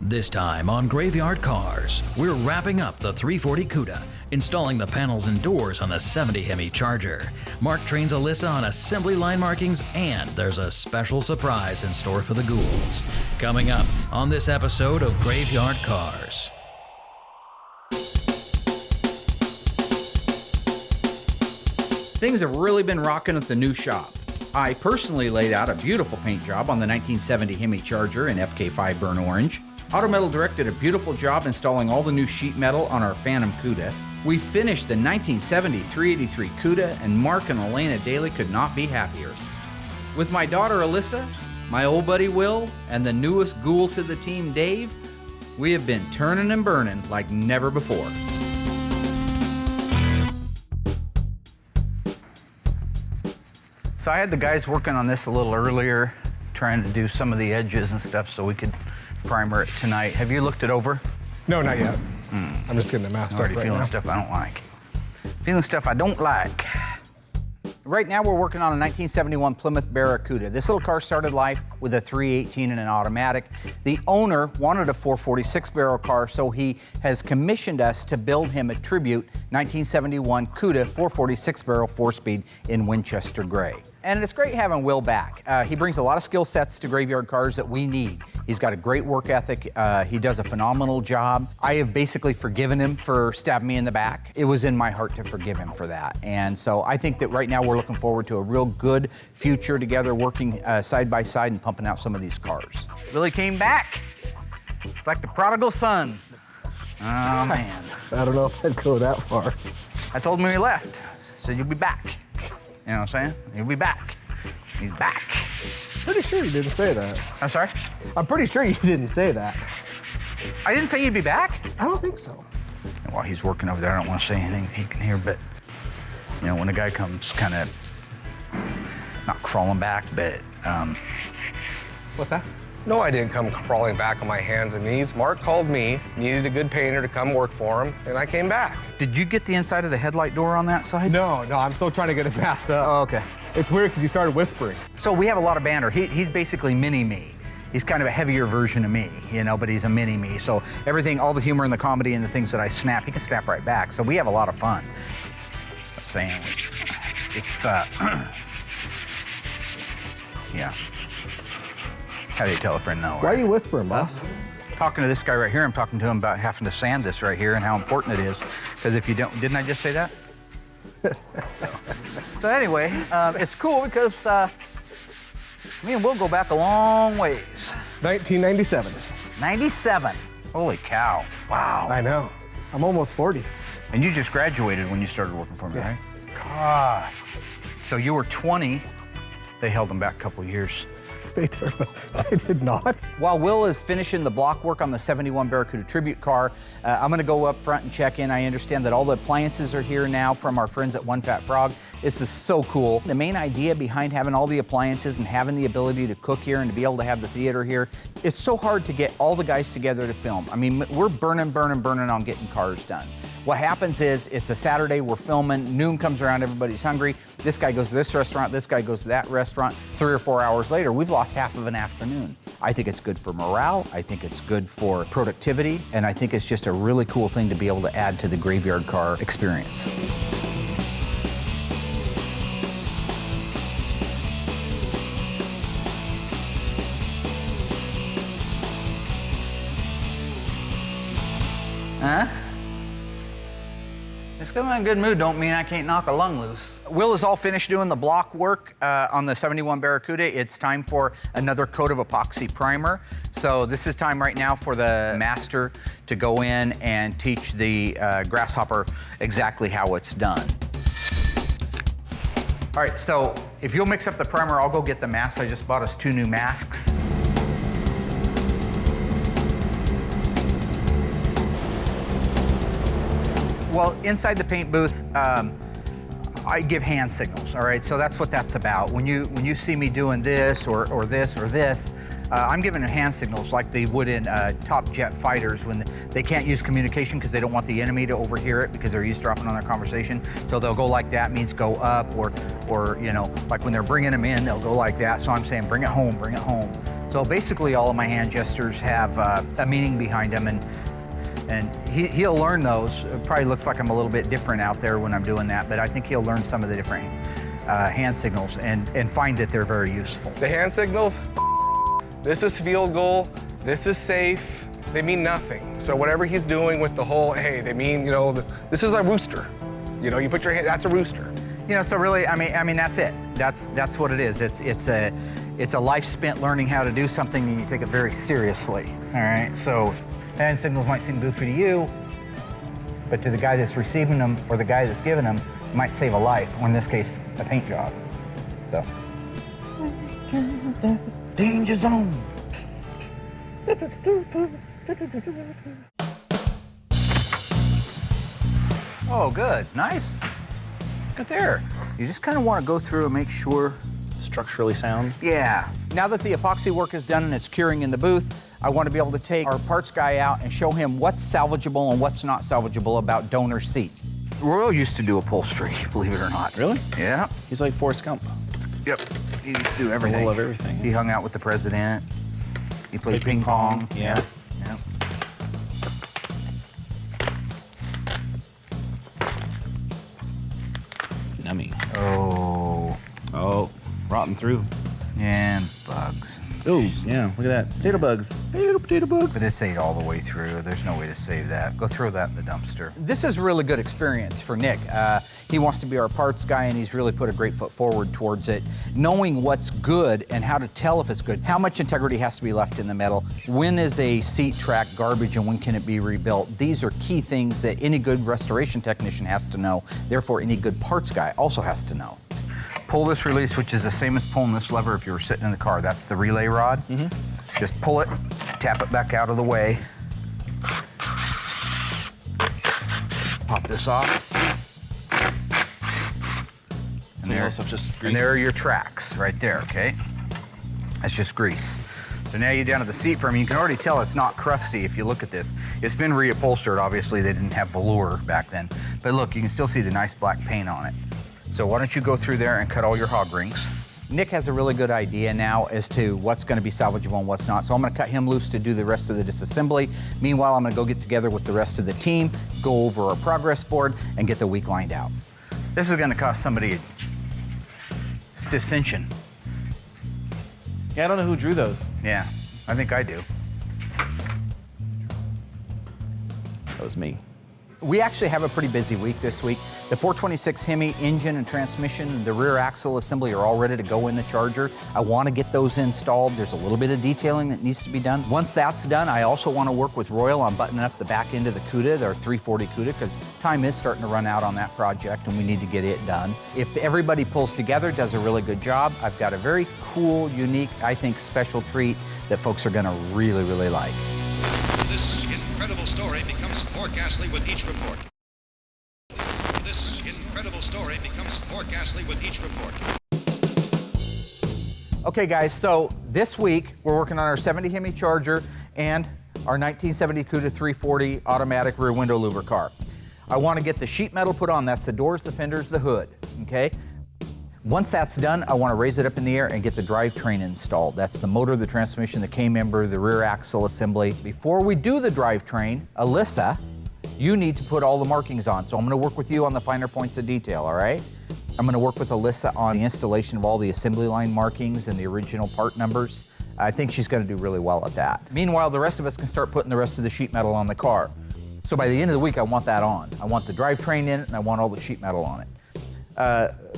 This time on Graveyard Cars, we're wrapping up the 340 CUDA, installing the panels and doors on the 70 Hemi Charger. Mark trains Alyssa on assembly line markings, and there's a special surprise in store for the ghouls. Coming up on this episode of Graveyard Cars. Things have really been rocking at the new shop. I personally laid out a beautiful paint job on the 1970 Hemi Charger in FK5 Burnt Orange. Autometal Direct did a beautiful job installing all the new sheet metal on our Phantom CUDA. We finished the 1970 383 CUDA, and Mark and Elena Daly could not be happier. With my daughter Alyssa, my old buddy Will, and the newest ghoul to the team, Dave, we have been turning and burning like never before. So I had the guys working on this a little earlier, trying to do some of the edges and stuff so we could primer it tonight. Have you looked it over? No, not yet. I'm just getting the mask Already off right feeling now. stuff I don't like. Feeling stuff I don't like. Right now we're working on a 1971 Plymouth Barracuda. This little car started life with a 318 and an automatic. The owner wanted a 446 barrel car, so he has commissioned us to build him a tribute 1971 CUDA 446 barrel 4-speed in Winchester Gray. And it's great having Will back. He brings a lot of skill sets to Graveyard Cars that we need. He's got a great work ethic. He does a phenomenal job. I have basically forgiven him for stabbing me in the back. It was in my heart to forgive him for that. And so I think that right now we're looking forward to a real good future together, working side by side and pumping out some of these cars. Billy came back, like the prodigal son. Oh, man. I don't know if I'd go that far. I told him when he left, I said, you'll be back. You know what I'm saying? He'll be back. He's back. Pretty sure you didn't say that. I'm sorry? I'm pretty sure you didn't say that. I didn't say you'd be back. I don't think so. While he's working over there, I don't want to say anything he can hear, but, you know, when a guy comes kind of, not crawling back, but, What's that? No, I didn't come crawling back on my hands and knees. Mark called me, needed a good painter to come work for him, and I came back. did you get the inside of the headlight door on that side? No, I'm still trying to get it masked up. Oh, okay. It's weird because you started whispering. So we have a lot of banter. He's basically mini-me. He's kind of a heavier version of me, you know, but he's a mini-me. So everything, all the humor and the comedy and the things that I snap, he can snap right back. So we have a lot of fun. Saying, yeah. How do you tell a friend no? Why are you whispering, boss? Talking to this guy right here, I'm talking to him about having to sand this right here and how important it is. Because if you don't, didn't I just say that? So anyway, it's cool because me and Will go back a long ways. 1997. 97. Holy cow. Wow. I know. I'm almost 40. And you just graduated when you started working for me, Yeah. right? God. So you were 20. They held him back a couple of years. They did not. While Will is finishing the block work on the 71 Barracuda Tribute car, I'm gonna go up front and check in. I understand that all the appliances are here now from our friends at One Fat Frog. This is so cool. The main idea behind having all the appliances and having the ability to cook here and to be able to have the theater here, it's so hard to get all the guys together to film. I mean, we're burning on getting cars done. What happens is, it's a Saturday, we're filming, noon comes around, everybody's hungry. This guy goes to this restaurant, this guy goes to that restaurant. 3 or 4 hours later, we've lost half of an afternoon. I think it's good for morale, I think it's good for productivity, and I think it's just a really cool thing to be able to add to the Graveyard Car experience. Huh? Just because I'm in a good mood don't mean I can't knock a lung loose. Will is all finished doing the block work on the 71 Barracuda. It's time for another coat of epoxy primer. So this is time right now for the master to go in and teach the Grasshopper exactly how it's done. All right, so if you'll mix up the primer, I'll go get the mask. I just bought us 2 new masks. Well, inside the paint booth, I give hand signals, all right? So that's what that's about. When you see me doing this or this or this, I'm giving hand signals like they would in top jet fighters when they can't use communication because they don't want the enemy to overhear it because they're eavesdropping on their conversation. So they'll go like that, means go up, or you know, like when they're bringing them in, they'll go like that. So I'm saying, bring it home, bring it home. So basically all of my hand gestures have a meaning behind them, and he'll learn those. It probably looks like I'm a little bit different out there when I'm doing that, but I think he'll learn some of the different hand signals and find that they're very useful. The hand signals, this is field goal, this is safe, they mean nothing. So whatever he's doing with the whole, hey, they mean, you know, this is a rooster. You know, you put your hand, that's a rooster. You know, so really, I mean, that's it. That's what it is. It's a life spent learning how to do something, and you take it very seriously. All right. So, hand signals might seem goofy to you, but to the guy that's receiving them or the guy that's giving them, it might save a life, or in this case, a paint job. So. Danger zone. Oh, good. Nice. Good there. You just kind of want to go through and make sure. Structurally sound. Yeah. Now that the epoxy work is done and it's curing in the booth, I want to be able to take our parts guy out and show him what's salvageable and what's not salvageable about donor seats. Royal used to do upholstery, believe it or not. Really? Yeah. He's like Forrest Gump. Yep. He used to do everything. A little of everything. He hung out with the president. He played ping pong. Yeah. Yeah. Nummy. Oh. Oh, rotting through. And bugs. Oh, yeah, look at that. Potato bugs. Potato bugs. But this ate all the way through. There's no way to save that. Go throw that in the dumpster. This is a really good experience for Nick. He wants to be our parts guy, and he's really put a great foot forward towards it. Knowing what's good and how to tell if it's good, how much integrity has to be left in the metal, when is a seat track garbage and when can it be rebuilt? These are key things that any good restoration technician has to know. Therefore, any good parts guy also has to know. Pull this release, which is the same as pulling this lever if you were sitting in the car. That's the relay rod. Just pull it, tap it back out of the way. Pop this off. And there, and there are your tracks right there, okay? That's just grease. So now you're down to the seat frame. You can already tell it's not crusty if you look at this. It's been reupholstered. Obviously, they didn't have velour back then. But look, you can still see the nice black paint on it. So why don't you go through there and cut all your hog rings. Nick has a really good idea now as to what's going to be salvageable and what's not. So I'm going to cut him loose to do the rest of the disassembly. Meanwhile, I'm going to go get together with the rest of the team, go over our progress board, and get the week lined out. This is going to cost somebody a dissension. Yeah, I don't know who drew those. Yeah, I think I do. That was me. We actually have a pretty busy week this week. The 426 Hemi engine and transmission and the rear axle assembly are all ready to go in the Charger. I want to get those installed. There's a little bit of detailing that needs to be done. Once that's done, I also want to work with Royal on buttoning up the back end of the CUDA, their 340 CUDA, because time is starting to run out on that project and we need to get it done. If everybody pulls together, does a really good job, I've got a very cool, unique, I think, special treat that folks are going to really, really like. This incredible story becomes more ghastly with each report. This incredible story becomes more ghastly with each report. Okay, guys, so this week we're working on our 70 Hemi Charger and our 1970 CUDA 340 automatic rear window louver car. I want to get the sheet metal put on. That's the doors, the fenders, the hood, okay? Once that's done, I want to raise it up in the air and get the drivetrain installed. That's the motor, the transmission, the K-member, the rear axle assembly. Before we do the drivetrain, Alyssa, you need to put all the markings on. So I'm going to work with you on the finer points of detail, all right? I'm going to work with Alyssa on the installation of all the assembly line markings and the original part numbers. I think she's going to do really well at that. Meanwhile, the rest of us can start putting the rest of the sheet metal on the car. So by the end of the week, I want that on. I want the drivetrain in it, and I want all the sheet metal on it.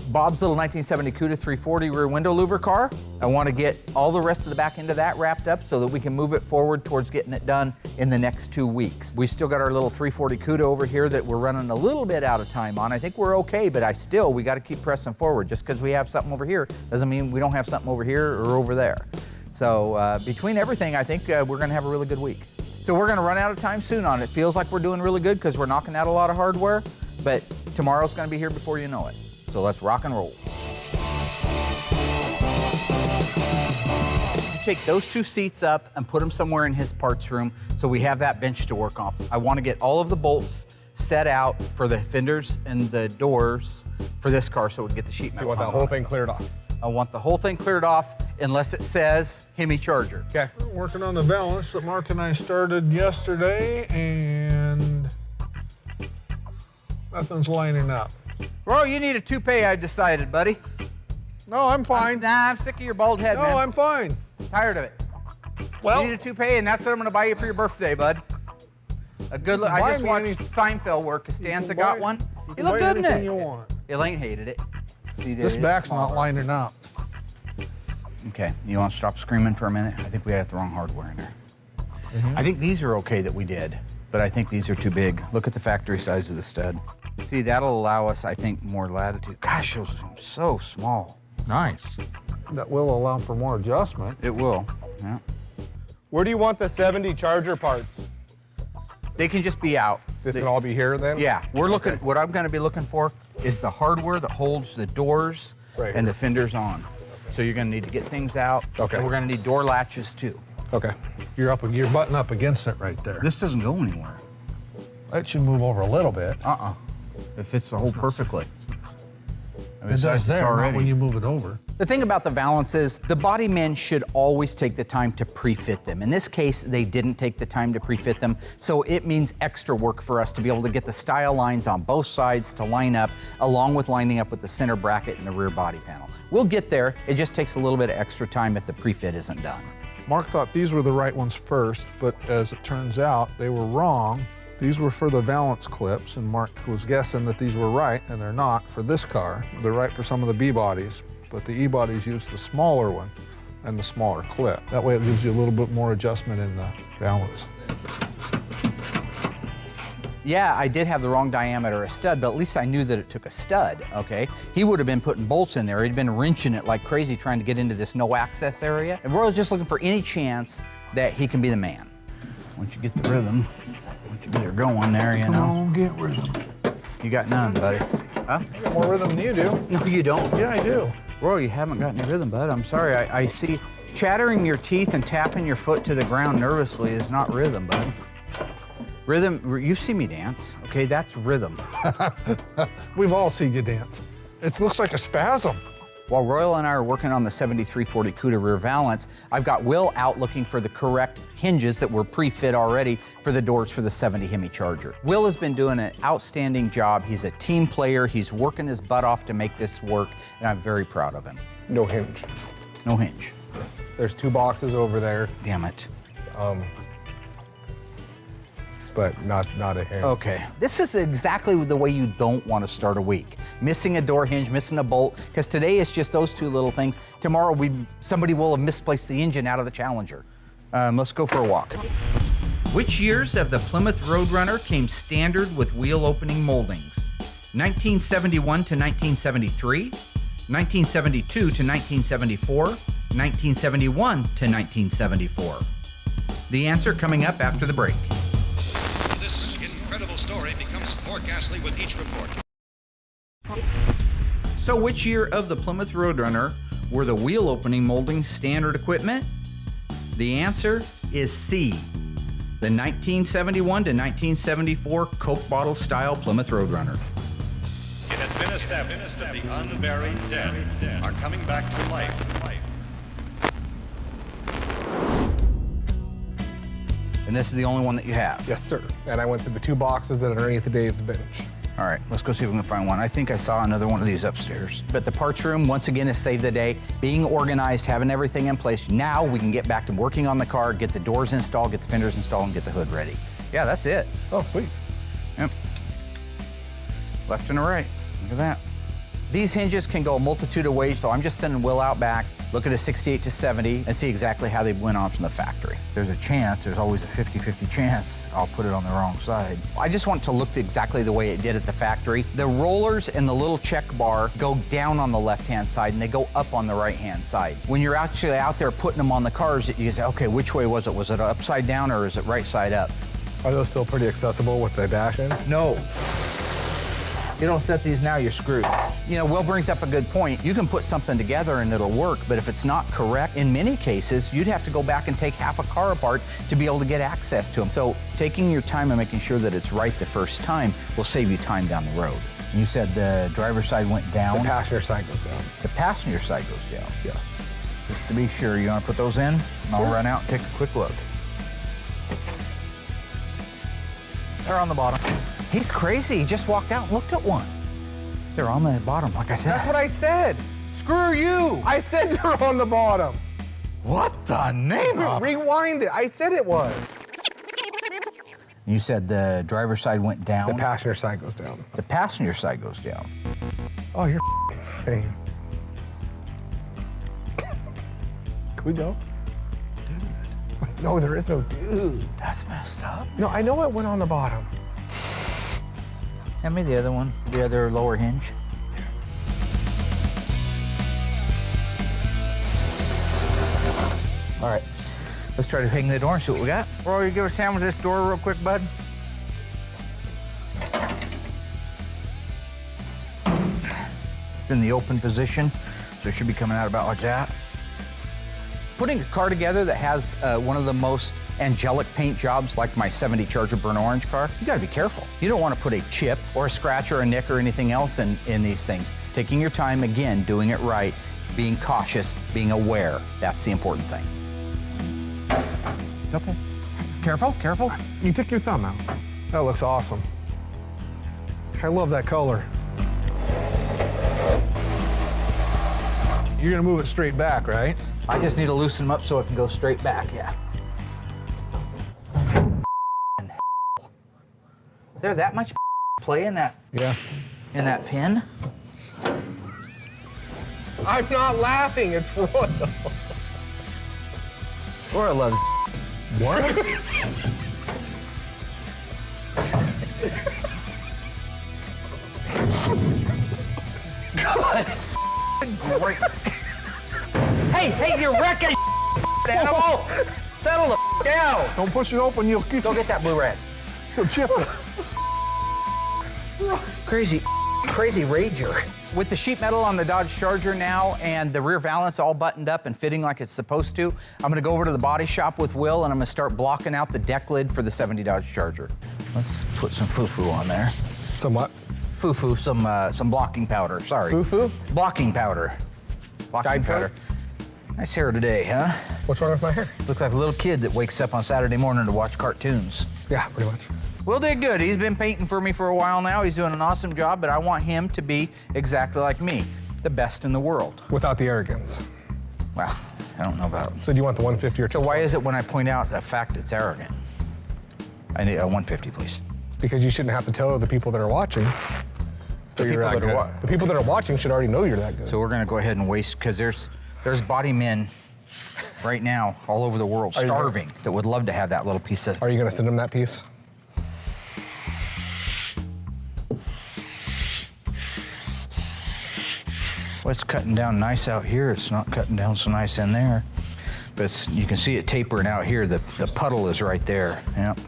Bob's little 1970 CUDA 340 rear window louver car. I want to get all the rest of the back end of that wrapped up so that we can move it forward towards getting it done in the next 2 weeks. We still got our little 340 CUDA over here that we're running a little bit out of time on. I think we're okay, but we got to keep pressing forward. Just because we have something over here doesn't mean we don't have something over here or over there. So between everything, I think we're going to have a really good week. So we're going to run out of time soon on it. It feels like we're doing really good because we're knocking out a lot of hardware, but tomorrow's going to be here before you know it. So let's rock and roll. Take those two seats up and put them somewhere in his parts room so we have that bench to work off. I want to get all of the bolts set out for the fenders and the doors for this car so we can get the sheet metal. You want that whole thing cleared off? I want the whole thing cleared off unless it says Hemi Charger. Okay. Working on the balance that Mark and I started yesterday, and nothing's lining up. Roy, you need a toupee, I decided, buddy. No, I'm fine. Nah, I'm sick of your bald head, No, man. I'm fine. Tired of it. Well, You need a toupee, and that's what I'm gonna buy you for your birthday, bud. A good look. I buy just me watched any- Seinfeld where Costanza You can got buy- one. You He can looked buy good in anything it. you want. Elaine hated it. See, This it is back's not smaller. lining up. Okay, you want to stop screaming for a minute? I think we had the wrong hardware in there. Mm-hmm. I think these are okay that we did, but I think these are too big. Look at the factory size of the stud. See, that'll allow us, I think, more latitude. Gosh, those are so small. Nice. That will allow for more adjustment. It will. Yeah. Where do you want the 70 Charger parts? They can just be out. This They- will all be here then? Yeah, we're looking. What I'm going to be looking for is the hardware that holds the doors Right and here. the fenders on. So you're going to need to get things out. Okay. And we're going to need door latches too. Okay. You're butting up against it right there. This doesn't go anywhere. That should move over a little bit. It fits the hole perfectly. It does there, not when you move it over. The thing about the Valance is the body men should always take the time to pre-fit them. In this case, they didn't take the time to pre-fit them, so it means extra work for us to be able to get the style lines on both sides to line up, along with lining up with the center bracket and the rear body panel. We'll get there, it just takes a little bit of extra time if the pre-fit isn't done. Mark thought these were the right ones first, but as it turns out, they were wrong. These were for the Valance clips, and Mark was guessing that these were right, and they're not for this car. They're right for some of the B-bodies, but the E-bodies use the smaller one and the smaller clip. That way it gives you a little bit more adjustment in the balance. Yeah, I did have the wrong diameter of stud, but at least I knew that it took a stud, okay? He would have been putting bolts in there. He'd been wrenching it like crazy trying to get into this no access area. And Roy's just looking for any chance that he can be the man. Once you get the rhythm, once you get her going there, you know. Come on, get rhythm. You got none, buddy. Huh? I got more rhythm than you do. No, you don't. Yeah, I do. Roy, you haven't got any rhythm, bud. I'm sorry. I see chattering your teeth and tapping your foot to the ground nervously is not rhythm, bud. Rhythm, you've seen me dance, okay? That's rhythm. We've all seen you dance. It looks like a spasm. While Royal and I are working on the 7340 CUDA rear Valance, I've got Will out looking for the correct hinges that were pre-fit already for the doors for the 70 Hemi Charger. Will has been doing an outstanding job. He's a team player. He's working his butt off to make this work, and I'm very proud of him. No hinge. No hinge. There's 2 boxes over there, Damn it. but not a hinge. Okay. This is exactly the way you don't want to start a week. Missing a door hinge, missing a bolt, because today it's just those 2 little things. Tomorrow somebody will have misplaced the engine out of the Challenger. Let's go for a walk. Which years of the Plymouth Roadrunner came standard with wheel opening moldings? 1971 to 1973, 1972 to 1974, 1971 to 1974. The answer coming up after the break. This incredible story becomes more ghastly with each report. So which year of the Plymouth Roadrunner were the wheel opening molding standard equipment? The answer is C, the 1971 to 1974 Coke bottle style Plymouth Roadrunner. It has been established that the unburied dead are coming back to life. And this is the only one that you have? Yes, sir. And I went to the 2 boxes that are underneath Dave's bench. All right, let's go see if we can find one. I think I saw another one of these upstairs. But the parts room, once again, has saved the day. Being organized, having everything in place. Now we can get back to working on the car, get the doors installed, get the fenders installed, and get the hood ready. Yeah, that's it. Oh, sweet. Yep. Left and a right. Look at that. These hinges can go a multitude of ways, so I'm just sending Will out back, look at a 68 to 70, and see exactly how they went on from the factory. There's a chance, there's always a 50-50 chance I'll put it on the wrong side. I just want it to look exactly the way it did at the factory. The rollers and the little check bar go down on the left-hand side, and they go up on the right-hand side. When you're actually out there putting them on the cars, you say, okay, which way was it? Was it upside down or is it right side up? Are those still pretty accessible with the dash in? No. You don't set these now, you're screwed. You know, Will brings up a good point. You can put something together and it'll work, but if it's not correct, in many cases, you'd have to go back and take half a car apart to be able to get access to them. So taking your time and making sure that it's right the first time will save you time down the road. You said the driver's side went down? The passenger side goes down. The passenger side goes down. Yes. Just to be sure, you want to put those in? I'll run out and take a quick look. They're on the bottom. He's crazy. He just walked out and looked at one. They're on the bottom, like I said. That's what I said. Screw you. I said they're on the bottom. What the name of? Rewind it. I said it was. You said the driver's side went down. The passenger side goes down. The passenger side goes down. Oh, you're insane. Can we go? Dude. No, there is no dude. That's messed up. No, I know it went on the bottom. Hand me the other one, the other lower hinge. All right, let's try to hang the door and see what we got. Roy, you give us a hand with this door real quick, bud. It's in the open position, so it should be coming out about like that. Putting a car together that has one of the most angelic paint jobs, like my 70 Charger burnt orange car, you gotta be careful. You don't wanna put a chip or a scratch or a nick or anything else in these things. Taking your time, again, doing it right, being cautious, being aware, that's the important thing. It's okay. Careful, careful. You took your thumb out. That looks awesome. I love that color. You're gonna move it straight back, right? I just need to loosen them up so it can go straight back, yeah. Is there that much play in that pin? I'm not laughing. It's Royal. Laura loves What? Great. Hey, you're wrecking animal! Settle the down! Don't push it open, you'll Go get that blue red. you'll chip it. Crazy rager. With the sheet metal on the Dodge Charger now and the rear valance all buttoned up and fitting like it's supposed to, I'm gonna go over to the body shop with Will and I'm gonna start blocking out the deck lid for the 70 Dodge Charger. Let's put some foo-foo on there. Some what? Foo-foo, some blocking powder, sorry. Foo-foo? Blocking powder. Blocking Guide powder. Nice hair today, huh? What's wrong with my hair? Looks like a little kid that wakes up on Saturday morning to watch cartoons. Yeah, pretty much. Will did good. He's been painting for me for a while now. He's doing an awesome job, but I want him to be exactly like me, the best in the world. Without the arrogance. Well, I don't know about. So do you want the 150 or So why is it when I point out the fact it's arrogant? I need a 150, please. Because you shouldn't have to tell the people that are watching. The you're people that that are good. what? The people that are watching should already know you're that good. So we're gonna go ahead and waste, because there's body men right now all over the world Are you gonna- starving that would love to have that little piece of. Are you gonna send them that piece? Well, it's cutting down nice out here. It's not cutting down so nice in there. But you can see it tapering out here. The puddle is right there. Yep.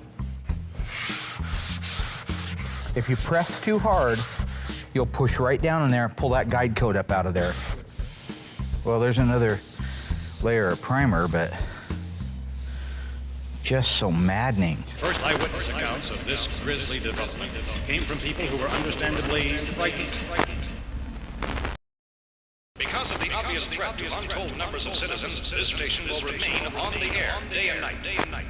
If you press too hard, you'll push right down in there and pull that guide coat up out of there. Well, there's another layer of primer, but just so maddening. First eyewitness accounts of this grisly development came from people who were understandably frightened. Because of the obvious threat to untold numbers of citizens, this station will remain on the air day and night.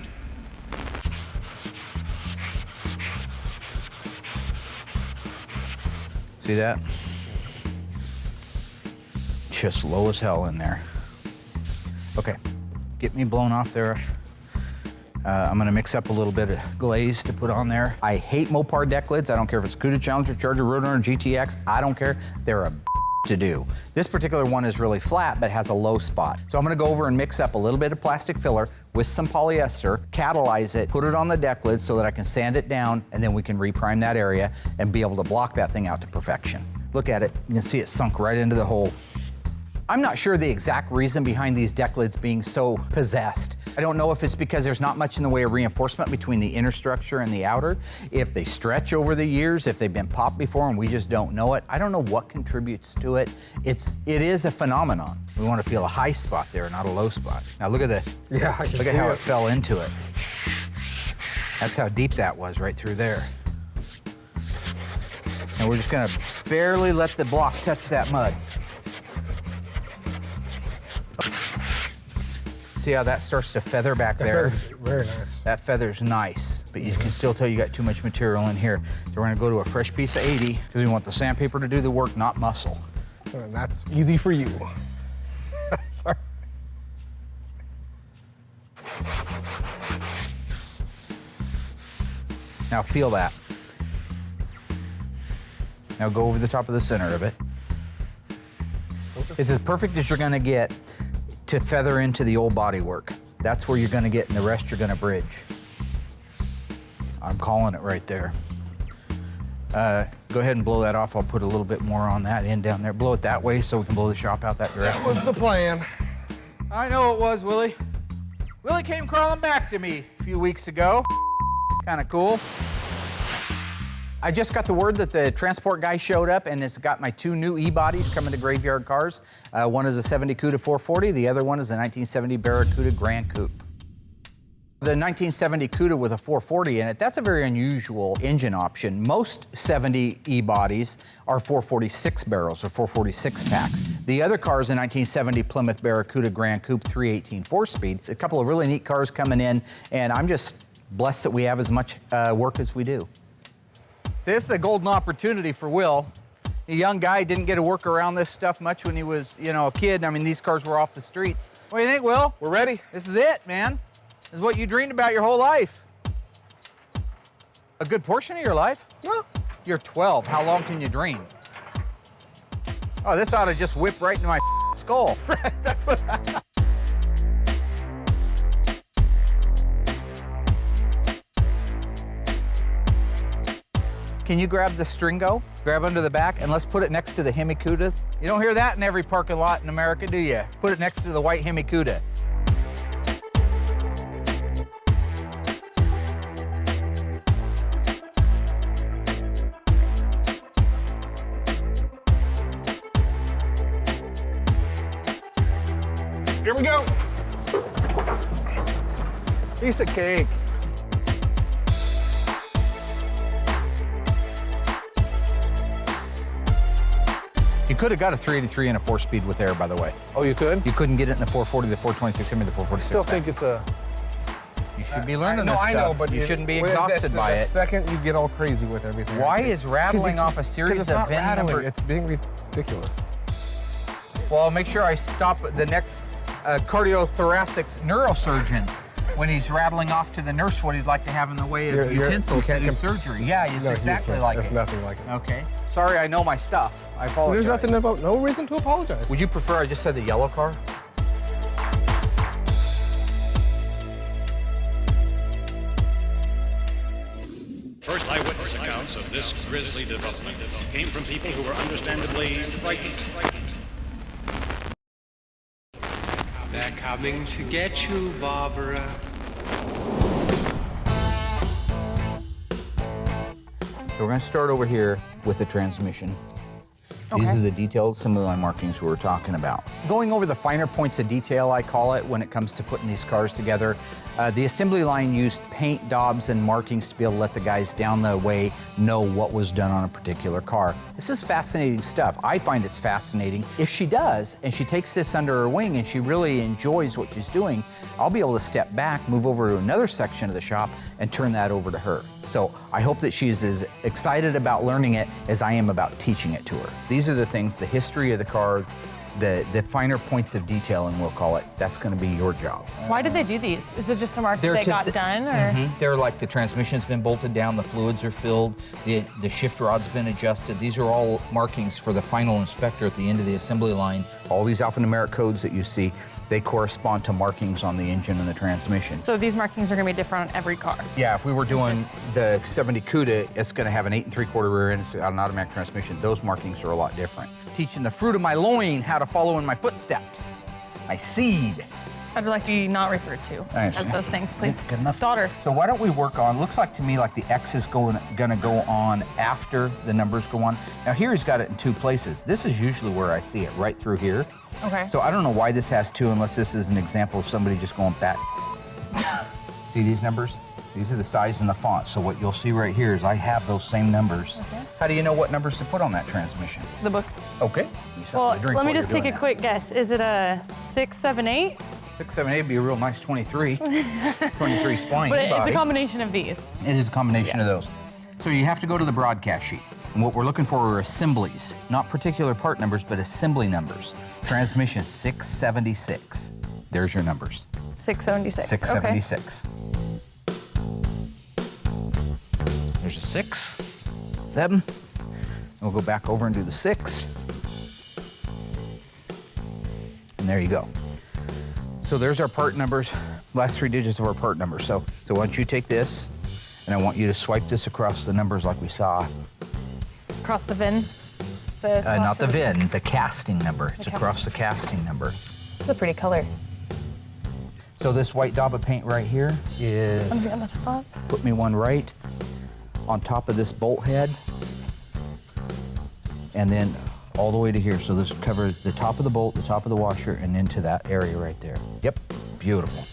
See that? Just low as hell in there. Okay, get me blown off there. I'm gonna mix up a little bit of glaze to put on there. I hate Mopar deck lids. I don't care if it's CUDA, Challenger, Charger, Roadrunner, GTX. I don't care. They're a to do. This particular one is really flat, but has a low spot. So I'm gonna go over and mix up a little bit of plastic filler with some polyester, catalyze it, put it on the deck lid so that I can sand it down, and then we can reprime that area and be able to block that thing out to perfection. Look at it, you can see it sunk right into the hole. I'm not sure the exact reason behind these deck lids being so possessed. I don't know if it's because there's not much in the way of reinforcement between the inner structure and the outer, if they stretch over the years, if they've been popped before and we just don't know it. I don't know what contributes to it. It is a phenomenon. We want to feel a high spot there, not a low spot. Now look at Yeah, I can look at see how it. it fell into it. That's how deep that was, right through there. And we're just gonna barely let the block touch that mud. See how that starts to feather back there? Very nice. That feather's nice, but you can still tell you got too much material in here. So we're gonna go to a fresh piece of 80 because we want the sandpaper to do the work, not muscle. And that's easy for you. Sorry. Now feel that. Now go over the top of the center of it. It's as perfect as you're gonna get to feather into the old body work. That's where you're gonna get, and the rest you're gonna bridge. I'm calling it right there. Go ahead and blow that off. I'll put a little bit more on that end down there. Blow it that way so we can blow the shop out that direction. That was the plan. I know it was, Willie. Willie came crawling back to me a few weeks ago. Kind of cool. I just got the word that the transport guy showed up, and it's got my 2 new E-bodies coming to Graveyard Cars. One is a 70 CUDA 440. The other one is a 1970 Barracuda Grand Coupe. The 1970 CUDA with a 440 in it, that's a very unusual engine option. Most 70 E-bodies are 446 barrels or 446 packs. The other car is a 1970 Plymouth Barracuda Grand Coupe 318 4-speed. A couple of really neat cars coming in, and I'm just blessed that we have as much work as we do. See, this is a golden opportunity for Will. A young guy, didn't get to work around this stuff much when he was, a kid. I mean, these cars were off the streets. What do you think, Will? We're ready. This is it, man. This is what you dreamed about your whole life. A good portion of your life? Well, you're 12. How long can you dream? Oh, this ought to just whip right into my skull. Can you grab the Stringo? Grab under the back, and let's put it next to the Hemi Cuda. You don't hear that in every parking lot in America, do you? Put it next to the white Hemi Cuda. Here we go. Piece of cake. You could have got a 383 and a 4-speed with air, by the way. Oh, you could? You couldn't get it in the 440, the 426, the 446. Still think it's a... You should be learning No, this I stuff. know, but you shouldn't be exhausted by the it. second you get all crazy with everything. Why is rattling off a series it's of not VIN rattling, number? it's being ridiculous. Well, I'll make sure I stop the next cardiothoracic neurosurgeon when he's rattling off to the nurse what he'd like to have in the way of utensils to do surgery. Yeah, it's exactly like it. It's nothing like it. Okay. Sorry, I know my stuff. I apologize. There's nothing about, no reason to apologize. Would you prefer I just said the yellow car? First eyewitness accounts of this grisly development came from people who were understandably frightened. They're coming to get you, Barbara. So we're going to start over here with the transmission. These are the detailed assembly line markings we were talking about. Going over the finer points of detail, I call it, when it comes to putting these cars together. The assembly line used paint daubs and markings to be able to let the guys down the way know what was done on a particular car. This is fascinating stuff. I find it's fascinating. If she does, and she takes this under her wing and she really enjoys what she's doing, I'll be able to step back, move over to another section of the shop, and turn that over to her. So I hope that she's as excited about learning it as I am about teaching it to her. These are the things, the history of the car, the finer points of detailing, we'll call it. That's going to be your job. Why did they do these? Is it just a mark that they got done? Or? They're like the transmission's been bolted down, the fluids are filled, the shift rod's been adjusted. These are all markings for the final inspector at the end of the assembly line. All these alphanumeric codes that you see, they correspond to markings on the engine and the transmission. So these markings are going to be different on every car? Yeah, if we were doing the 70 CUDA, it's going to have an 8 3/4 rear end, it's got an automatic transmission. Those markings are a lot different. Teaching the fruit of my loin how to follow in my footsteps, my seed. I'd like to be not referred to as those things, please. Good enough. Daughter. So why don't we work on, looks like to me like the X is gonna go on after the numbers go on. Now here he's got it in 2 places. This is usually where I see it, right through here. Okay. So I don't know why this has 2 unless this is an example of somebody just going back. See these numbers? These are the size and the font. So what you'll see right here is I have those same numbers. Okay. How do you know what numbers to put on that transmission? The book. Okay. Well, let me just take a quick guess. Is it a 6, 7, 8? 678 would be a real nice 23. 23 spline But it's body. a combination of these. It is a combination of those. So you have to go to the broadcast sheet. And what we're looking for are assemblies, not particular part numbers, but assembly numbers. Transmission 676. There's your numbers. 676. 676. There's a 6, 7. We'll go back over and do the 6. And there you go. So there's our part numbers, last 3 digits of our part numbers. So why don't you take this, and I want you to swipe this across the numbers like we saw. Across the VIN? Not the VIN, the casting number. It's across the casting number. It's a pretty color. So this white daub of paint right here is, On the top. put me one right on top of this bolt head, and then all the way to here. So this covers the top of the bolt, the top of the washer, and into that area right there. Yep, beautiful.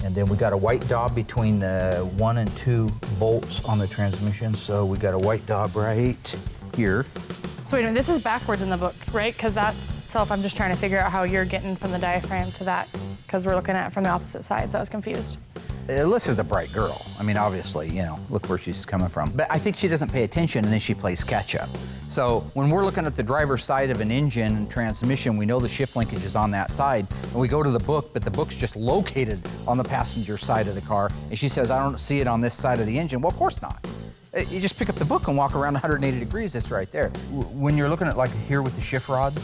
And then we got a white daub between the 1 and 2 bolts on the transmission. So we got a white daub right here. So wait a minute, this is backwards in the book, right? Because that's self, I'm just trying to figure out how you're getting from the diaphragm to that, because we're looking at it from the opposite side, so I was confused. Alyssa's a bright girl. I mean, obviously, you know, look where she's coming from. But I think she doesn't pay attention, and then she plays catch up. So when we're looking at the driver's side of an engine and transmission, we know the shift linkage is on that side, and we go to the book, but the book's just located on the passenger side of the car. And she says, I don't see it on this side of the engine. Well, of course not. You just pick up the book and walk around 180 degrees, it's right there. When you're looking at like here with the shift rods,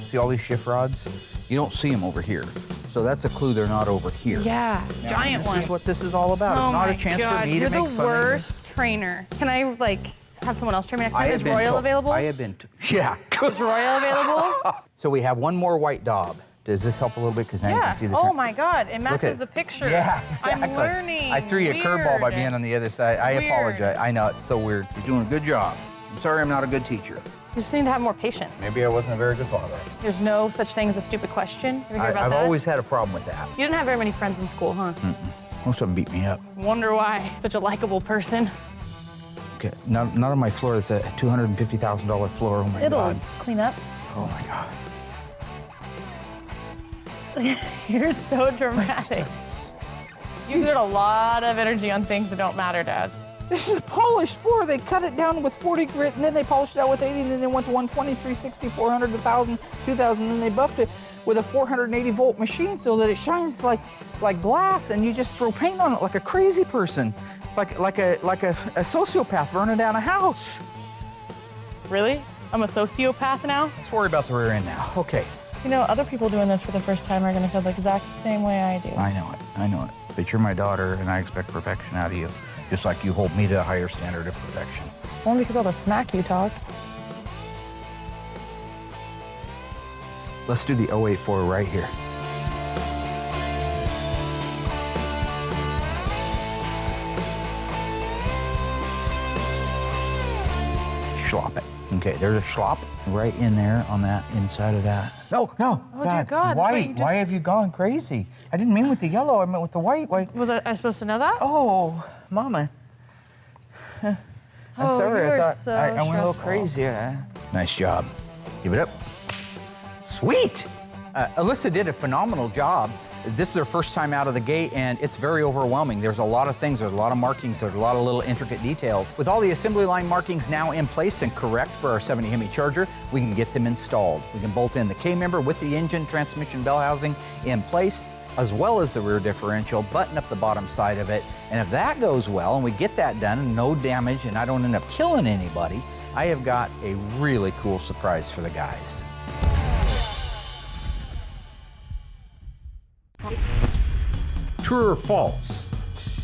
see all these shift rods? You don't see them over here. So that's a clue they're not over here. Yeah, Now, giant this one. is what this is all about. Oh It's not my a chance God, for me you're to make the fun of you. worst trainer. Can I like have someone else train me next I time? have Is been Royal told- available? I have been, yeah. Is Royal available? So we have one more white daub. Does this help a little bit? Because now you Yeah. can see the Oh my God, it Look matches at- the picture. Yeah, exactly. I'm learning. I threw you a curveball by being on the other side. I Weird. apologize. I know, it's so weird. You're doing a good job. I'm sorry I'm not a good teacher. You just need to have more patience. Maybe I wasn't a very good father. There's no such thing as a stupid question. You ever hear about I've that? always had a problem with that. You didn't have very many friends in school, huh? Most of them beat me up. Wonder why. Such a likable person. Okay, not on my floor. It's a $250,000 floor. Oh my It'll God. clean up. Oh my God. You're so dramatic. You put a lot of energy on things that don't matter, Dad. This is a polished floor. They cut it down with 40 grit, and then they polished it out with 80, and then they went to 120, 360, 400, 1,000, 2,000, and then they buffed it with a 480 volt machine so that it shines like glass, and you just throw paint on it like a crazy person, like a sociopath burning down a house. Really? I'm a sociopath now? Let's worry about the rear end now. Okay. You know, other people doing this for the first time are gonna feel the exact same way I do. I know it. I know it. But you're my daughter, and I expect perfection out of you, just like you hold me to a higher standard of perfection. Only because all the smack you talk. Let's do the 084 right here. Schlop it. Okay, there's a schlop right in there on that inside of that. No, Oh, dear God, Why? but you just- Why have you gone crazy? I didn't mean with the yellow. I meant with the white. Why? Was I supposed to know that? Oh, Mama. I'm Oh, sorry. you I are thought so I went a little stressful. crazy. Yeah. Nice job. Give it up. Sweet. Alyssa did a phenomenal job. This is her first time out of the gate, and it's very overwhelming. There's a lot of things, there's a lot of markings, there's a lot of little intricate details. With all the assembly line markings now in place and correct for our 70 Hemi Charger, we can get them installed. We can bolt in the K-member with the engine, transmission, bell housing in place, as well as the rear differential, button up the bottom side of it. And if that goes well and we get that done and no damage and I don't end up killing anybody, I have got a really cool surprise for the guys. True or false?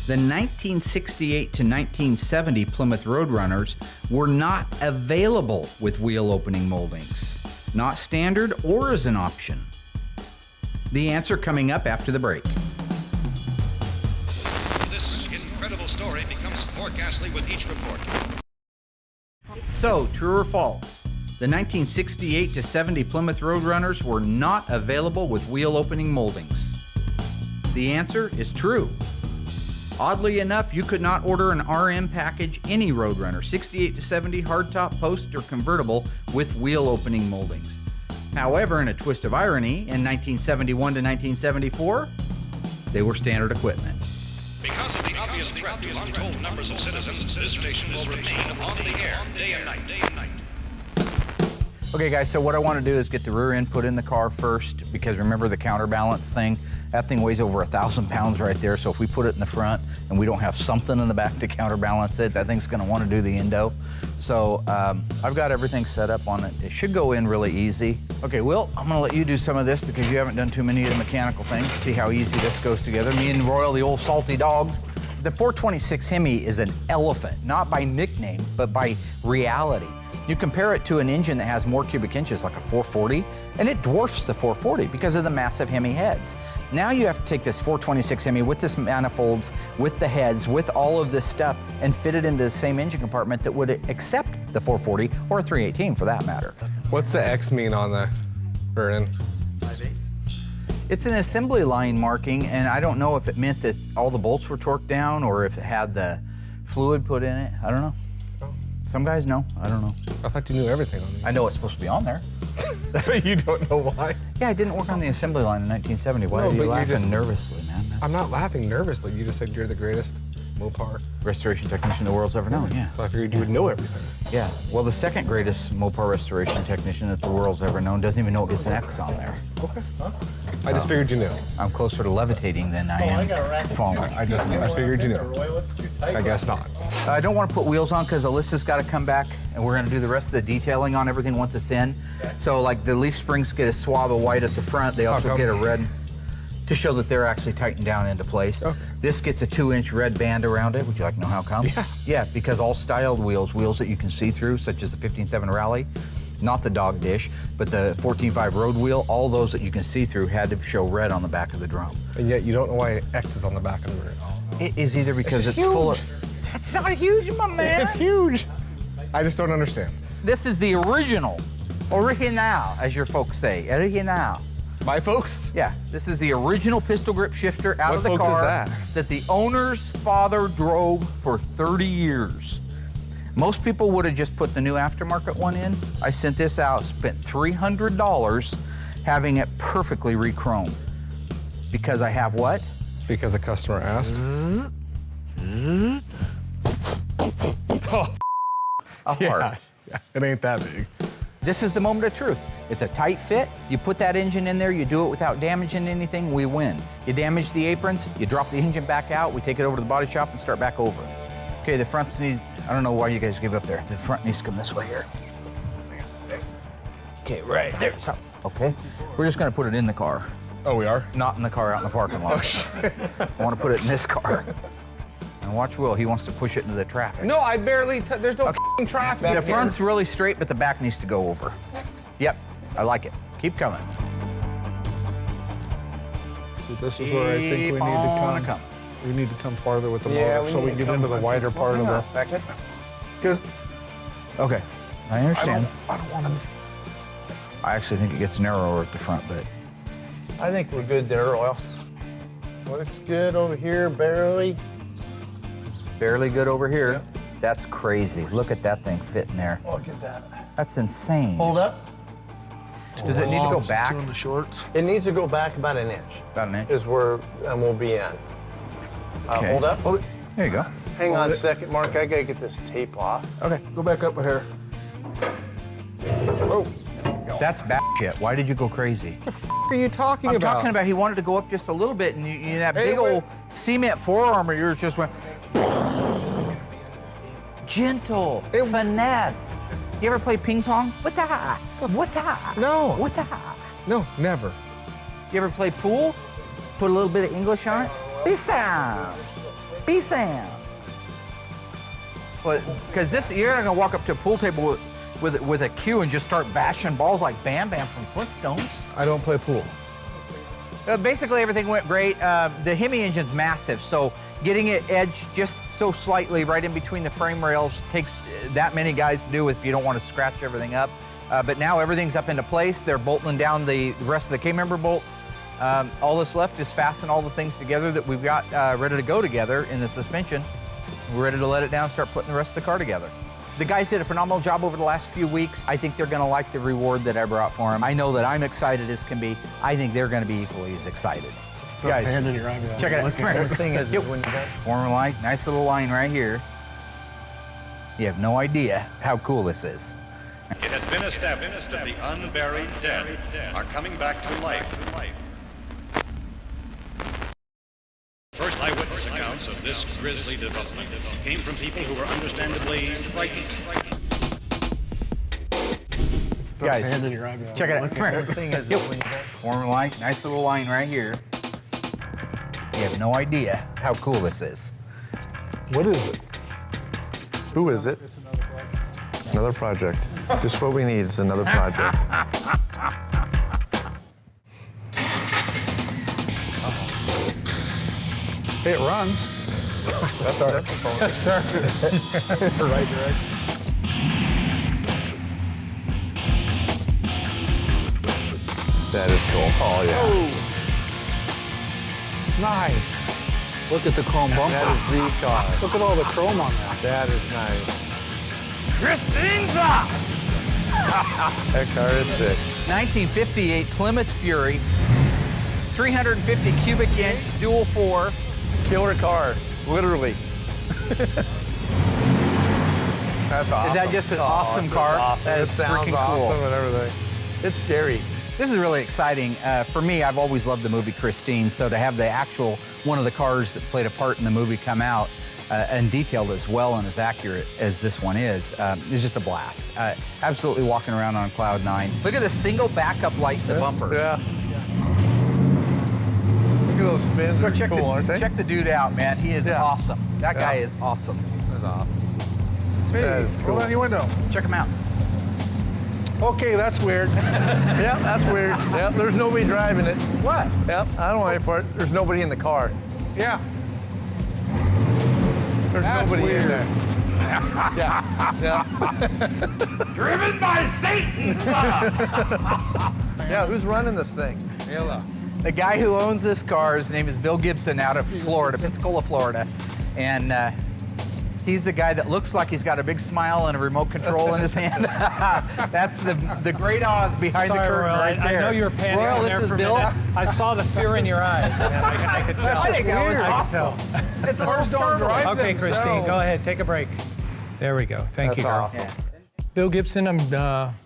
The 1968 to 1970 Plymouth Roadrunners were not available with wheel opening moldings, not standard or as an option. The answer coming up after the break. This incredible story becomes more ghastly with each report. So, true or false? The 1968 to 70 Plymouth Roadrunners were not available with wheel opening moldings. The answer is true. Oddly enough, you could not order an RM package any Roadrunner, 68 to 70 hardtop, post, or convertible with wheel opening moldings. However, in a twist of irony, in 1971 to 1974, they were standard equipment. Because of the obvious threat to untold numbers of citizens, this station will remain on the air day and night. Okay guys, so what I want to do is get the rear end put in the car first, because remember the counterbalance thing? That thing weighs over 1,000 pounds right there, so if we put it in the front and we don't have something in the back to counterbalance it, that thing's going to want to do the endo. So I've got everything set up on it. It should go in really easy. Okay, Will, I'm going to let you do some of this because you haven't done too many of the mechanical things. See how easy this goes together. Me and Royal, the old salty dogs. The 426 Hemi is an elephant, not by nickname, but by reality. You compare it to an engine that has more cubic inches, like a 440, and it dwarfs the 440 because of the massive Hemi heads. Now you have to take this 426 Hemi with this manifolds, with the heads, with all of this stuff, and fit it into the same engine compartment that would accept the 440 or a 318 for that matter. What's the X mean on the rear end? It's an assembly line marking, and I don't know if it meant that all the bolts were torqued down or if it had the fluid put in it. I don't know. Some guys know. I don't know. I thought you knew everything on these. I know it's supposed to be on there. You don't know why? Yeah, I didn't work on the assembly line in 1970. Why No, are but you you're laughing just- nervously, man? I'm not laughing nervously. You just said you're the greatest Mopar. Restoration technician the world's ever known, yeah. So I figured you would know everything. Yeah, well, the second greatest Mopar restoration technician that the world's ever known doesn't even know it gets an X on there. Okay. I just figured you knew. I'm closer to levitating than I am falling. I figured you knew. I guess not. I don't want to put wheels on because Alyssa's got to come back and we're going to do the rest of the detailing on everything once it's in. So like the leaf springs get a swab of white at the front. They also get a red to show that they're actually tightened down into place. Okay. This gets a 2-inch red band around it. Would you like to know how come? Yeah. Yeah, because all styled wheels that you can see through, such as the 15.7 Rally, not the dog dish, but the 14.5 road wheel, all those that you can see through had to show red on the back of the drum. And yet you don't know why X is on the back of the rear. It is either because it's huge. full of... It's not huge, my man. It's huge. I just don't understand. This is the original, as your folks say, original. My folks? Yeah, this is the original pistol grip shifter out What of the folks is car that? the owner's father drove for 30 years. Most people would have just put the new aftermarket one in. I sent this out, spent $300 having it perfectly re-chromed. Because I have what? Because a customer asked. Oh, A heart. yeah, it ain't that big. This is the moment of truth. It's a tight fit. You put that engine in there, you do it without damaging anything, we win. You damage the aprons, you drop the engine back out, we take it over to the body shop and start back over. Okay, the fronts need, I don't know why you guys give up there. The front needs to come this way here. Okay, right there. So, okay, we're just gonna put it in the car. Oh, we are? Not in the car out in the parking lot. I wanna put it in this car. And watch Will, he wants to push it into the traffic. No, I barely, there's no f***ing traffic. The up here. front's really straight, but the back needs to go over. Yep, I like it. Keep coming. So this is where I think we need to come. We need to come farther with the motor so we can get into the wider part of the second. Because Okay, I understand. I don't want to. I actually think it gets narrower at the front, but I think we're good there, Royal. Looks good over here, barely. barely good over here. That's crazy. Look at that thing fitting there. Look at that. That's insane. Hold up. Does it need to go back? Two in the shorts. It needs to go back about an inch. About an inch. Is where we'll be in. Okay. Hold up. There you go. Hang on a second, Mark. I gotta get this tape off. Okay. Go back up a hair. Oh, That's bat shit. Why did you go crazy? What are you talking I'm about? talking about he wanted to go up just a little bit, and you that Hey, big wait. old cement forearm of yours just went. Gentle, finesse. You ever play ping pong? What-ta? What-ta? No. What-ta? No, never. You ever play pool? Put a little bit of English on it? Be-sam. Be-sam. Because this, you're not gonna walk up to a pool table with a cue and just start bashing balls like Bam Bam from Flintstones. I don't play pool. Basically, everything went great. The Hemi engine's massive, so getting it edged just so slightly right in between the frame rails takes that many guys to do if you don't want to scratch everything up. But now everything's up into place. They're bolting down the rest of the K-member bolts. All that's left is fasten all the things together that we've got ready to go together in the suspension. We're ready to let it down and start putting the rest of the car together. The guys did a phenomenal job over the last few weeks. I think they're gonna like the reward that I brought for them. I know that I'm excited as can be. I think they're gonna be equally as excited. Guys, Sand in your eye. check it out. Come here. The thing is when you got Former light, nice little line right here. You have no idea how cool this is. It has been established that the unburied dead are coming back to life. First eyewitness accounts of this grisly development came from people who were understandably frightened. Guys, sand in your eye. check it out. Come here. The thing is Yep. when you got Former light, nice little line right here. You have no idea how cool this is. What is it? Who is it? Another project. Just what we need is another project. Hey, it runs. That's our Right direction. That is cool. Oh yeah. Nice. Look at the chrome bumper. That is the car. Look at all the chrome on that. That is nice. That car is sick. 1958 Plymouth Fury, 350 cubic inch, dual 4. Killer car, literally. That's awesome. Is that just an awesome it's car? Awesome. That It is sounds freaking awesome cool. and everything. It's scary. This is really exciting. For me, I've always loved the movie Christine, so to have the actual one of the cars that played a part in the movie come out and detailed as well and as accurate as this one is just a blast. Absolutely walking around on cloud 9. Look at the single backup light in the bumper. Yeah. Look at those fins. Go They're check, cool, aren't they? check the dude out, man. He is Yeah. awesome. That guy is awesome. That's awesome. Hey, That is cool. roll down your window. Check him out. Okay, that's weird. Yep, that's weird. Yep, there's nobody driving it. What? Yep, I don't wait for it. There's nobody in the car. Yeah. There's That's nobody weird. in there. Yeah, yeah. Driven by Satan! Yeah, who's running this thing? The guy who owns this car, his name is Bill Gibson out of Florida, Pensacola, Florida. And he's the guy that looks like he's got a big smile and a remote control in his hand. That's the great Oz behind the curtain Royal, right I there. know you were panting Royal, on this there is for a Bill. minute. I saw the fear in your eyes, man. I could tell. I think that was weird. awesome. It's a Cars little don't drive startling. Okay, Christine, themselves. go ahead. Take a break. There we go. Thank you, girl. Awesome. Bill Gibson,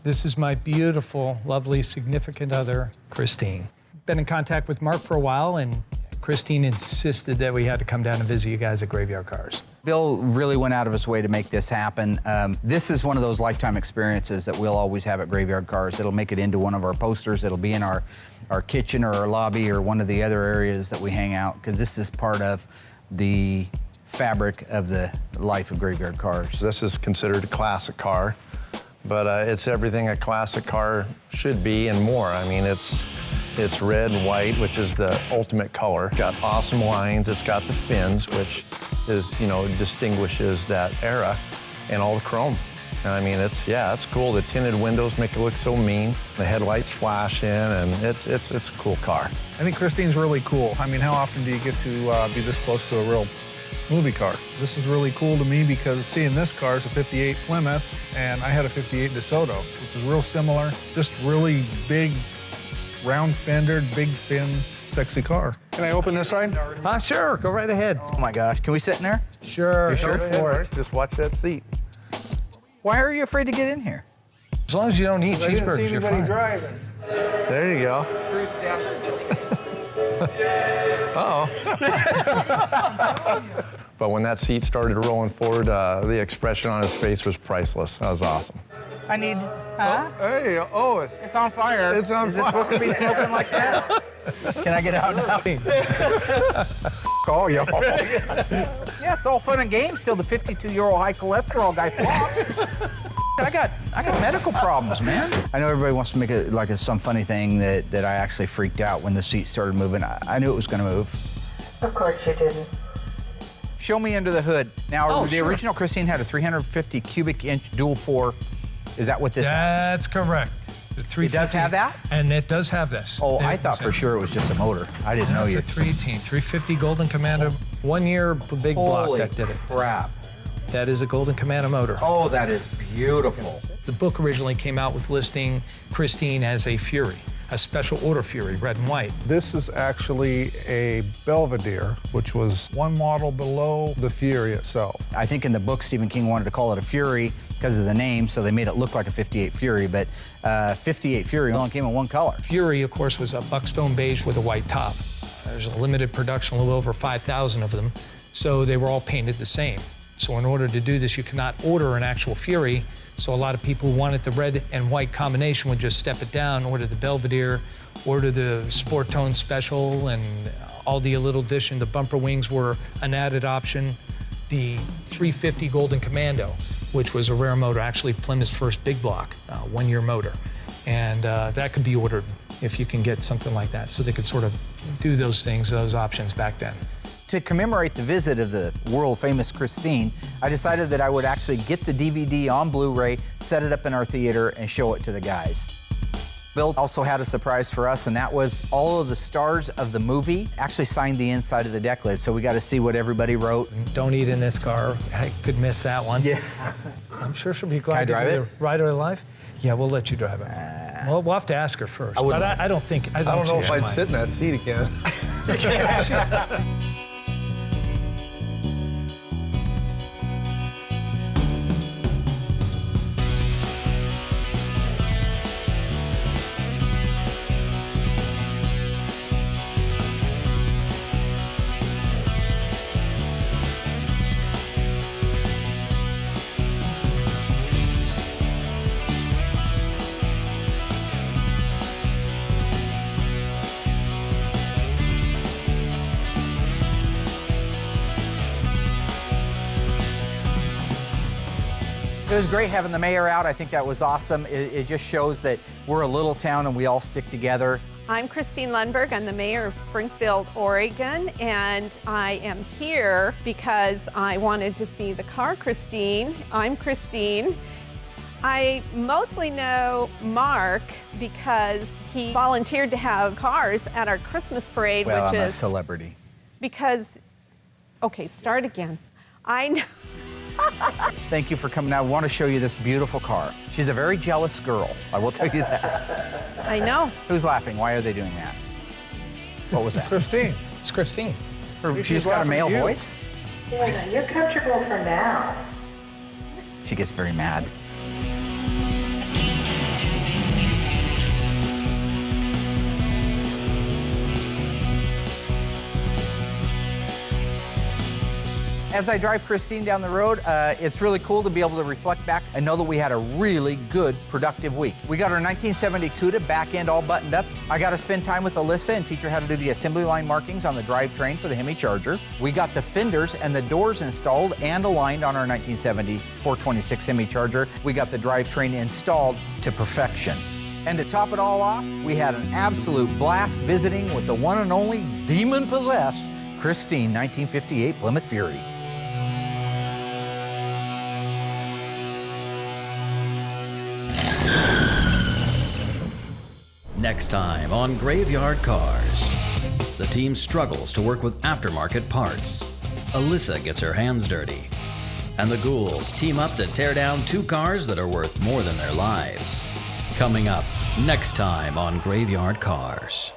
this is my beautiful, lovely, significant other, Christine. Been in contact with Mark for a while, and Christine insisted that we had to come down and visit you guys at Graveyard Cars. Bill really went out of his way to make this happen. This is one of those lifetime experiences that we'll always have at Graveyard Cars. It'll make it into one of our posters. It'll be in our kitchen or our lobby or one of the other areas that we hang out, because this is part of the fabric of the life of Graveyard Cars. This is considered a classic car, but it's everything a classic car should be and more. I mean, it's red and white, which is the ultimate color. Got awesome lines. It's got the fins, which is, you know, distinguishes that era, and all the chrome. And I mean, it's cool. The tinted windows make it look so mean. The headlights flash in, and it's a cool car. I think Christine's really cool. I mean, how often do you get to be this close to a real movie car? This is really cool to me because seeing this car is a 58 Plymouth, and I had a 58 DeSoto, which is real similar. Just really big, round-fendered, big fin, sexy car. Can I open this side? Sure, go right ahead. Oh my gosh, can we sit in there? Sure, You sure? go for it. Just watch that seat. Why are you afraid to get in here? As long as you don't eat I didn't see cheeseburgers, you're anybody fine. driving. There you go. Uh-oh. But when that seat started rolling forward, the expression on his face was priceless. That was awesome. I need, huh? Hey, It's on fire. It's on Is it supposed to be smoking like that? Can I get out now? Call y'all. Yeah, it's all fun and games till the 52-year-old high cholesterol guy flops. I got medical problems, man. I know everybody wants to make it like it's some funny thing that I actually freaked out when the seat started moving. I knew it was going to move. Of course you didn't. Show me under the hood. Now, Oh, the sure. original Christine had a 350 cubic inch dual 4. Is that what this is? That's correct. The 350, It does have that? And it does have this. Oh, I thought for sure it was just a motor. I didn't know It's you. a 318, 350 Golden Commando. 1 year big block Holy that did it. crap. That is a Golden Commando motor. Oh, that is beautiful. The book originally came out with listing Christine as a Fury, a special order Fury, red and white. This is actually a Belvedere, which was one model below the Fury itself. I think in the book, Stephen King wanted to call it a Fury because of the name, so they made it look like a 58 Fury, but 58 Fury only came in one color. Fury, of course, was a buckstone beige with a white top. There's a limited production, a little over 5,000 of them, so they were all painted the same. So in order to do this, you cannot order an actual Fury, so a lot of people who wanted the red and white combination would just step it down, order the Belvedere, order the Sport Tone Special, and all the little addition. The bumper wings were an added option. The 350 Golden Commando, which was a rare motor, actually Plymouth's first big block, one-year motor. And that could be ordered if you can get something like that. So they could sort of do those things, those options back then. To commemorate the visit of the world-famous Christine, I decided that I would actually get the DVD on Blu-ray, set it up in our theater, and show it to the guys. Bill also had a surprise for us, and that was all of the stars of the movie actually signed the inside of the deck lid, so we got to see what everybody wrote. Don't eat in this car. I could miss that one. Yeah. I'm sure she'll be glad Can I drive to it? ride her life. Yeah, we'll let you drive it. Well, we'll have to ask her first. But I don't think. I don't know if I'd sit in that seat again. It was great having the mayor out. I think that was awesome. It just shows that we're a little town and we all stick together. I'm Christine Lundberg. I'm the mayor of Springfield, Oregon, and I am here because I wanted to see the car, Christine. I'm Christine. I mostly know Mark because he volunteered to have cars at our Christmas parade, Well, which I'm is a celebrity. because, okay, start again. I know. Thank you for coming out. I want to show you this beautiful car. She's a very jealous girl, I will tell you that. I know. Who's laughing? Why are they doing that? What was that? Christine. It's Christine. She's got a male you. voice? Yeah, you're comfortable for now. She gets very mad. As I drive Christine down the road, it's really cool to be able to reflect back and know that we had a really good, productive week. We got our 1970 CUDA back end all buttoned up. I got to spend time with Alyssa and teach her how to do the assembly line markings on the drivetrain for the Hemi Charger. We got the fenders and the doors installed and aligned on our 1970 426 Hemi Charger. We got the drivetrain installed to perfection. And to top it all off, we had an absolute blast visiting with the one and only demon-possessed Christine 1958 Plymouth Fury. Next time on Graveyard Cars. The team struggles to work with aftermarket parts. Alyssa gets her hands dirty. And the ghouls team up to tear down two cars that are worth more than their lives. Coming up next time on Graveyard Cars.